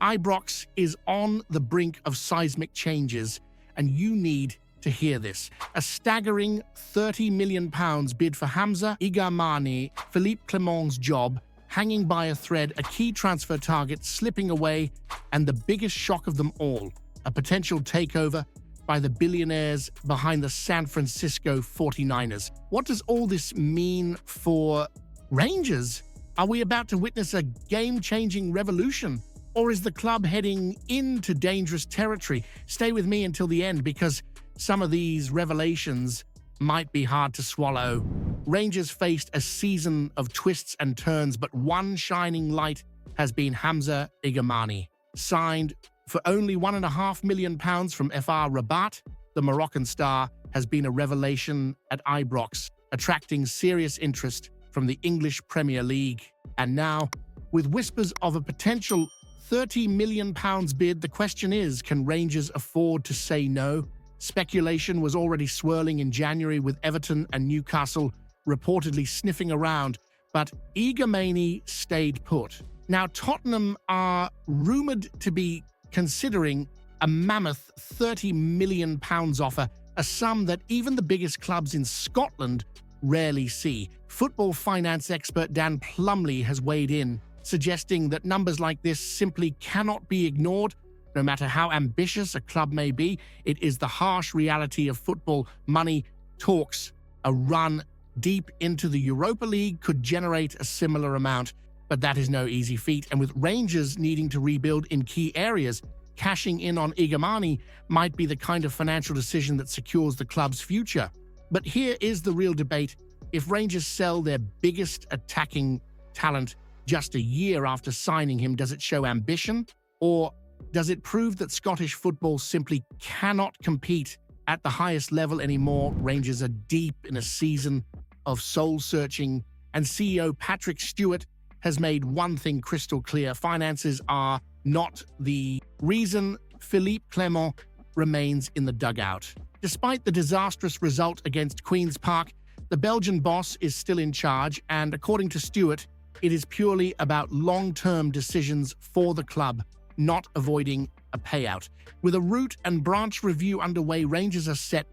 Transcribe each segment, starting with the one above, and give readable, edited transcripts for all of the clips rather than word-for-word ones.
Ibrox is on the brink of seismic changes, and you need to hear this. A staggering £30 million bid for Hamza Igamani, Philippe Clement's job, hanging by a thread, a key transfer target slipping away, and the biggest shock of them all, a potential takeover by the billionaires behind the San Francisco 49ers. What does all this mean for Rangers? Are we about to witness a game-changing revolution? Or is the club heading into dangerous territory? Stay with me until the end, because some of these revelations might be hard to swallow. Rangers faced a season of twists and turns, but one shining light has been Hamza Igamani. Signed for only £1.5 million from FR Rabat, the Moroccan star has been a revelation at Ibrox, attracting serious interest from the English Premier League. And now, with whispers of a potential £30 million bid, the question is, can Rangers afford to say no? Speculation was already swirling in January, with Everton and Newcastle reportedly sniffing around, but Igamani stayed put. Now, Tottenham are rumoured to be considering a mammoth £30 million offer, a sum that even the biggest clubs in Scotland rarely see. Football finance expert Dan Plumley has weighed in, suggesting that numbers like this simply cannot be ignored. No matter how ambitious a club may be, it is the harsh reality of football. Money talks. A run deep into the Europa League could generate a similar amount, but that is no easy feat. And with Rangers needing to rebuild in key areas, cashing in on Igamani might be the kind of financial decision that secures the club's future. But here is the real debate. If Rangers sell their biggest attacking talent just a year after signing him, does it show ambition? Or does it prove that Scottish football simply cannot compete at the highest level anymore? Rangers are deep in a season of soul-searching, and CEO Patrick Stewart has made one thing crystal clear: finances are not the reason Philippe Clement remains in the dugout. Despite the disastrous result against Queen's Park, the Belgian boss is still in charge, and according to Stewart, it is purely about long-term decisions for the club, not avoiding a payout. With a root and branch review underway, Rangers are set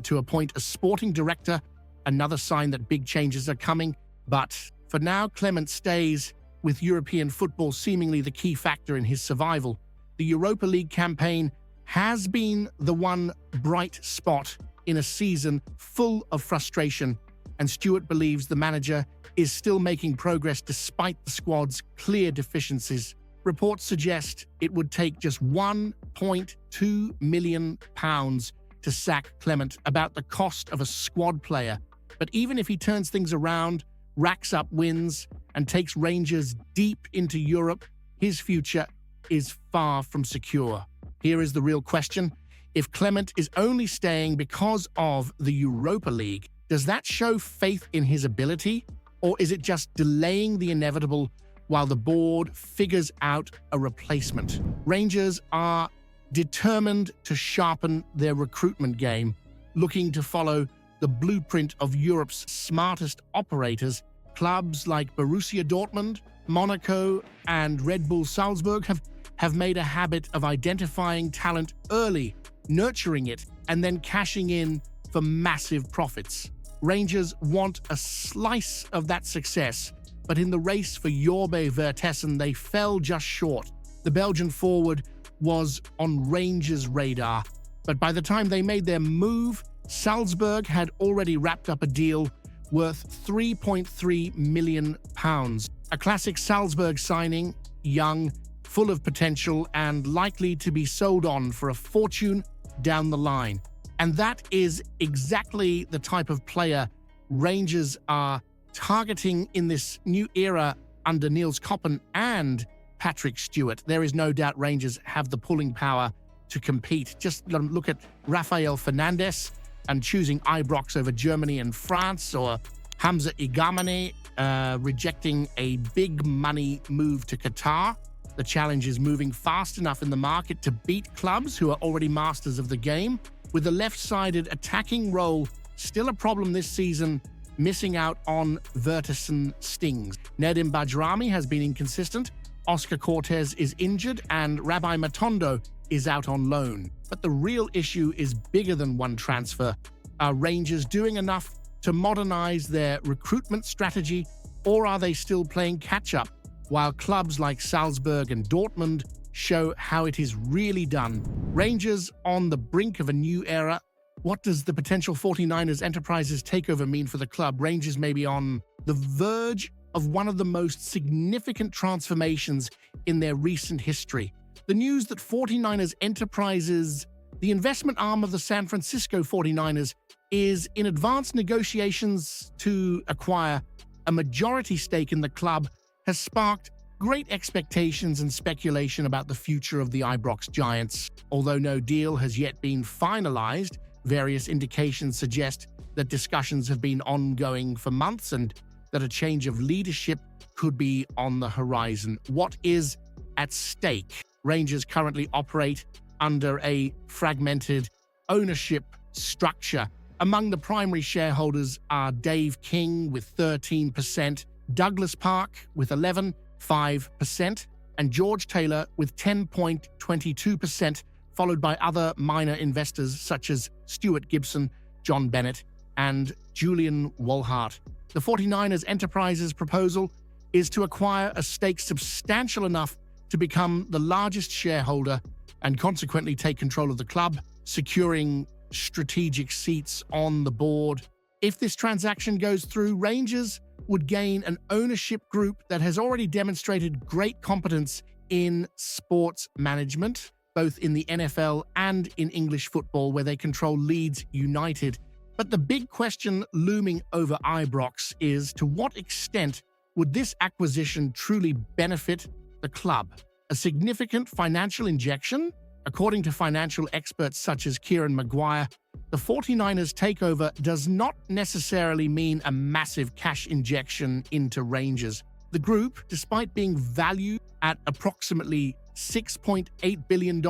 to appoint a sporting director, another sign that big changes are coming. But for now, Clement stays, with European football seemingly the key factor in his survival. The Europa League campaign has been the one bright spot in a season full of frustration, and Stewart believes the manager is still making progress despite the squad's clear deficiencies. Reports suggest it would take just £1.2 million to sack Clement, about the cost of a squad player. But even if he turns things around, racks up wins, and takes Rangers deep into Europe, his future is far from secure. Here is the real question. If Clement is only staying because of the Europa League, does that show faith in his ability? Or is it just delaying the inevitable while the board figures out a replacement? Rangers are determined to sharpen their recruitment game, looking to follow the blueprint of Europe's smartest operators. Clubs like Borussia Dortmund, Monaco, and Red Bull Salzburg have made a habit of identifying talent early, nurturing it, and then cashing in for massive profits. Rangers want a slice of that success, but in the race for Jorge Vertessen, they fell just short. The Belgian forward was on Rangers' radar, but by the time they made their move, Salzburg had already wrapped up a deal worth £3.3 million. A classic Salzburg signing, young, full of potential, and likely to be sold on for a fortune down the line. And that is exactly the type of player Rangers are targeting in this new era under Niels Koppen and Patrick Stewart. There is no doubt Rangers have the pulling power to compete. Just look at Rafael Fernandes and choosing Ibrox over Germany and France, or Hamza Igamani rejecting a big money move to Qatar. The challenge is moving fast enough in the market to beat clubs who are already masters of the game. With the left-sided attacking role still a problem this season, missing out on Vertessen stings. Nedim Bajrami has been inconsistent, Oscar Cortez is injured and Rabbi Matondo is out on loan. But the real issue is bigger than one transfer. Are Rangers doing enough to modernize their recruitment strategy, or are they still playing catch-up, while clubs like Salzburg and Dortmund show how it is really done? Rangers on the brink of a new era. What does the potential 49ers Enterprises takeover mean for the club? Rangers may be on the verge of one of the most significant transformations in their recent history. The news that 49ers Enterprises, the investment arm of the San Francisco 49ers, is in advanced negotiations to acquire a majority stake in the club has sparked great expectations and speculation about the future of the Ibrox Giants. Although no deal has yet been finalized, various indications suggest that discussions have been ongoing for months and that a change of leadership could be on the horizon. What is at stake? Rangers currently operate under a fragmented ownership structure. Among the primary shareholders are Dave King with 13%, Douglas Park with 11.5%, and George Taylor with 10.22%, followed by other minor investors such as Stuart Gibson, John Bennett, and Julian Wohlhart. The 49ers Enterprises proposal is to acquire a stake substantial enough to become the largest shareholder and consequently take control of the club, securing strategic seats on the board. If this transaction goes through, Rangers would gain an ownership group that has already demonstrated great competence in sports management, both in the NFL and in English football, where they control Leeds United. But the big question looming over Ibrox is, to what extent would this acquisition truly benefit the club? A significant financial injection? According to financial experts such as Kieran Maguire, the 49ers takeover does not necessarily mean a massive cash injection into Rangers. The group, despite being valued at approximately $6.8 billion,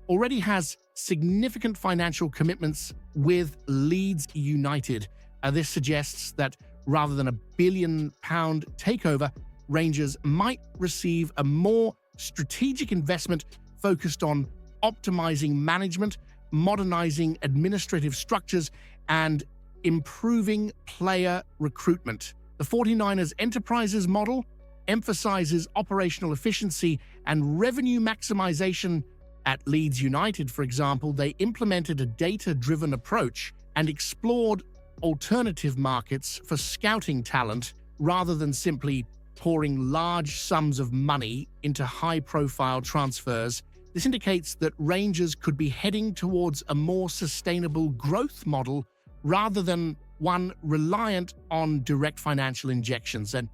already has significant financial commitments with Leeds United. This suggests that rather than a £1 billion takeover, Rangers might receive a more strategic investment focused on optimizing management, modernizing administrative structures, and improving player recruitment. The 49ers Enterprises model emphasizes operational efficiency and revenue maximization. At Leeds United, for example, they implemented a data-driven approach and explored alternative markets for scouting talent rather than simply pouring large sums of money into high-profile transfers. This indicates that Rangers could be heading towards a more sustainable growth model rather than one reliant on direct financial injections. And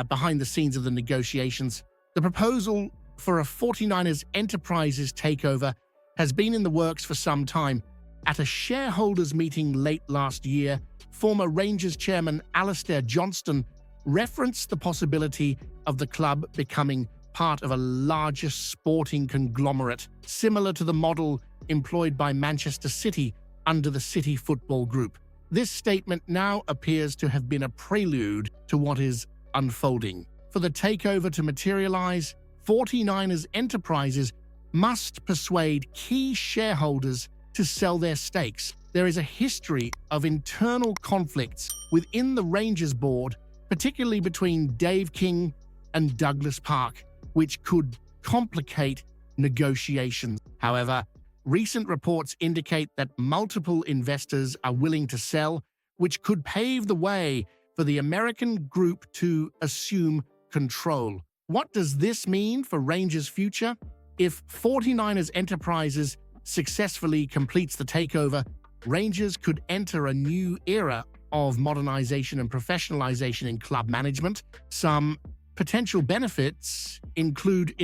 behind the scenes of the negotiations, the proposal for a 49ers Enterprises takeover has been in the works for some time. At a shareholders meeting late last year, former Rangers chairman Alistair Johnston referenced the possibility of the club becoming part of a larger sporting conglomerate, similar to the model employed by Manchester City under the City Football Group. This statement now appears to have been a prelude to what is unfolding. For the takeover to materialize, 49ers Enterprises must persuade key shareholders to sell their stakes. There is a history of internal conflicts within the Rangers board, particularly between Dave King and Douglas Park, which could complicate negotiations. However, recent reports indicate that multiple investors are willing to sell, which could pave the way for the American group to assume control. What does this mean for Rangers' future? If 49ers Enterprises successfully completes the takeover, Rangers could enter a new era of modernization and professionalization in club management. Some potential benefits include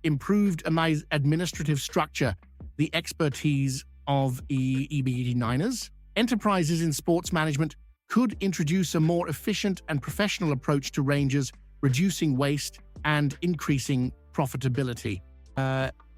improved administrative structure, the expertise of EB89ers. Enterprises in sports management could introduce a more efficient and professional approach to Rangers, reducing waste and increasing profitability.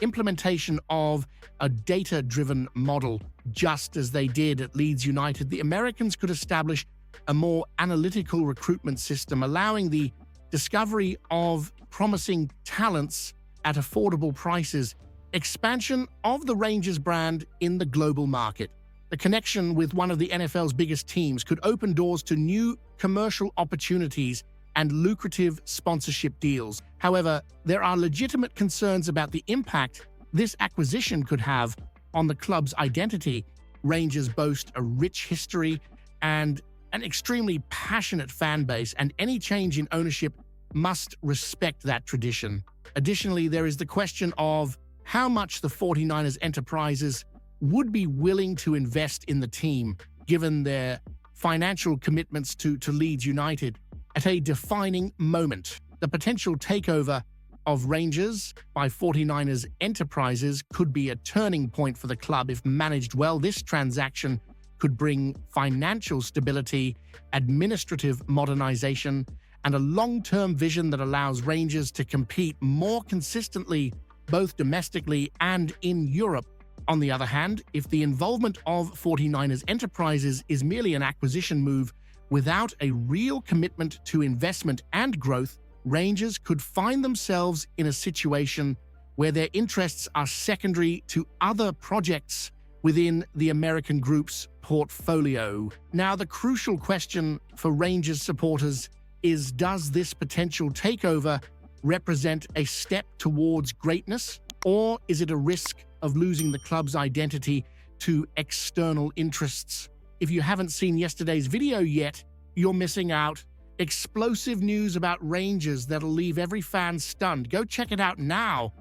Implementation of a data-driven model, just as they did at Leeds United, the Americans could establish a more analytical recruitment system, allowing the discovery of promising talents at affordable prices, expansion of the Rangers brand in the global market. The connection with one of the NFL's biggest teams could open doors to new commercial opportunities and lucrative sponsorship deals. However, there are legitimate concerns about the impact this acquisition could have on the club's identity. Rangers boast a rich history and an extremely passionate fan base, and any change in ownership must respect that tradition. Additionally, there is the question of how much the 49ers enterprises would be willing to invest in the team, given their financial commitments to Leeds United. At a defining moment, the potential takeover of Rangers by 49ers enterprises could be a turning point for the club if managed well. This transaction could bring financial stability, administrative modernization, and a long-term vision that allows Rangers to compete more consistently both domestically and in Europe. On the other hand, if the involvement of 49ers enterprises is merely an acquisition move without a real commitment to investment and growth, Rangers could find themselves in a situation where their interests are secondary to other projects within the American group's portfolio. Now, the crucial question for Rangers supporters is, does this potential takeover represent a step towards greatness, or is it a risk of losing the club's identity to external interests? If you haven't seen yesterday's video yet, you're missing out. Explosive news about Rangers that'll leave every fan stunned. Go check it out now.